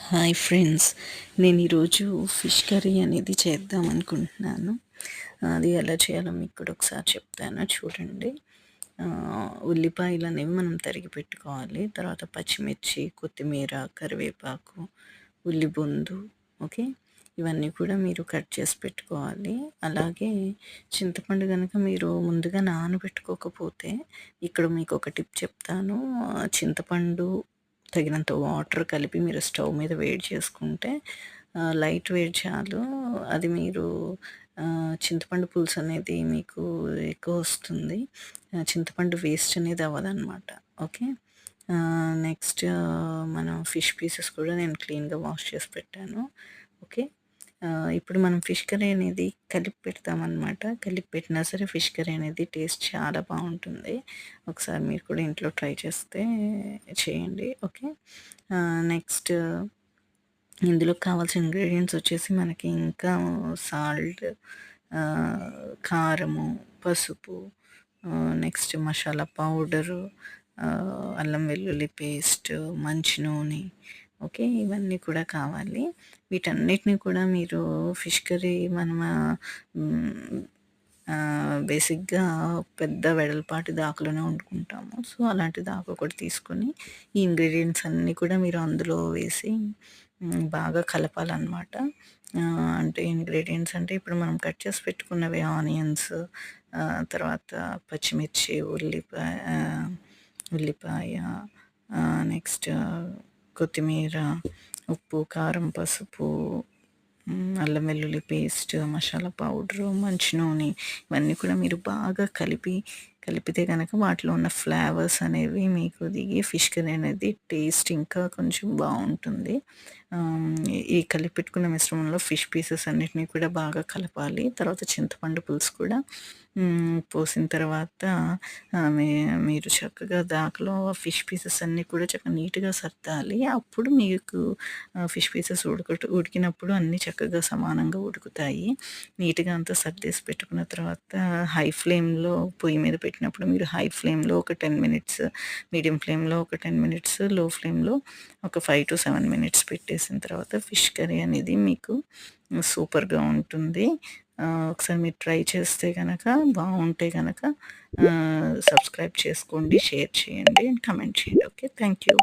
Hi friends, నేను ఈరోజు fish curry అనేది చేద్దాం అనుకుంటున్నాను. అది ఎలా చేయాలో మీకు కూడా ఒకసారి చెప్తాను చూడండి. ఉల్లిపాయలు అనేవి మనం తరిగి పెట్టుకోవాలి. తర్వాత పచ్చిమిర్చి, కొత్తిమీర, కరివేపాకు, ఉల్లిబొందు, ఓకే, ఇవన్నీ కూడా మీరు కట్ చేసి పెట్టుకోవాలి. అలాగే చింతపండు కనుక మీరు ముందుగా నానబెట్టుకోకపోతే, ఇక్కడ మీకు ఒక టిప్ చెప్తాను. చింతపండు తగినంత వాటర్ కలిపి మీరు స్టవ్ మీద వేడి చేసుకుంటే, లైట్ వేడి చాలు. అది మీరు చింతపండు పులుసు అనేది మీకు ఎక్కువ వస్తుంది. చింతపండు వేస్ట్ అనేది అవ్వదన్నమాట. ఓకే. నెక్స్ట్ మనం ఫిష్ పీసెస్ కూడా నేను క్లీన్గా వాష్ చేసి పెట్టాను. ఓకే. ఇప్పుడు మనం ఫిష్ కర్రీ అనేది కలిపి పెడతామన్నమాట. కలిపి పెట్టినా సరే ఫిష్ కర్రీ అనేది టేస్ట్ చాలా బాగుంటుంది. ఒకసారి మీరు కూడా ఇంట్లో ట్రై చేస్తే చేయండి. ఓకే. నెక్స్ట్ ఇందులో కావాల్సిన ఇంగ్రీడియంట్స్ వచ్చేసి మనకి ఇంకా సాల్ట్, కారము, పసుపు, నెక్స్ట్ మసాలా పౌడరు, అల్లం వెల్లుల్లి పేస్ట్, మంచి నూనె, ఓకే, ఇవన్నీ కూడా కావాలి. వీటన్నిటిని కూడా మీరు ఫిష్ కర్రీ మనం బేసిక్గా పెద్ద వెడల్పాటి దాకలోనే వండుకుంటాము. సో అలాంటి దాక ఒకటి తీసుకొని ఈ ఇంగ్రీడియంట్స్ అన్నీ కూడా మీరు అందులో వేసి బాగా కలపాలన్నమాట. అంటే ఇంగ్రీడియంట్స్ అంటే ఇప్పుడు మనం కట్ చేసి పెట్టుకున్నవి ఆనియన్స్, తర్వాత పచ్చిమిర్చి, ఉల్లిపాయ, నెక్స్ట్ కొత్తిమీర, ఉప్పు, కారం, పసుపు, అల్లం వెల్లుల్లి పేస్ట్, మసాలా పౌడరు, మంచి నూనె, ఇవన్నీ కూడా మీరు బాగా కలిపితే కనుక వాటిలో ఉన్న ఫ్లేవర్స్ అనేవి మీకు దిగి ఫిష్ కర్రీ అనేది టేస్ట్ ఇంకా కొంచెం బాగుంటుంది. ఈ కలిపి పెట్టుకున్న మిశ్రమంలో ఫిష్ పీసెస్ అన్నిటినీ కూడా బాగా కలపాలి. తర్వాత చింతపండు పులుసు కూడా పోసిన తర్వాత మీరు చక్కగా దాకలో ఫిష్ పీసెస్ అన్నీ కూడా చక్కగా నీట్గా సర్దాలి. అప్పుడు మీకు ఫిష్ పీసెస్ ఉడికినప్పుడు అన్నీ చక్కగా సమానంగా ఉడుకుతాయి. నీట్గా అంతా సర్దేసి పెట్టుకున్న తర్వాత హై ఫ్లేమ్లో పొయ్యి మీద పెట్టినప్పుడు మీరు హై ఫ్లేమ్లో ఒక 10 మినిట్స్, మీడియం ఫ్లేమ్లో ఒక 10 మినిట్స్, లో ఫ్లేమ్లో ఒక 5 to 7 మినిట్స్ పెట్టేసిన తర్వాత ఫిష్ కర్రీ అనేది మీకు సూపర్గా ఉంటుంది. ఒకసారి మీరు ట్రై చేస్తే కనుక బాగుంటే కనుక సబ్స్క్రైబ్ చేసుకోండి, షేర్ చేయండి, కామెంట్ చేయండి. Okay, thank you.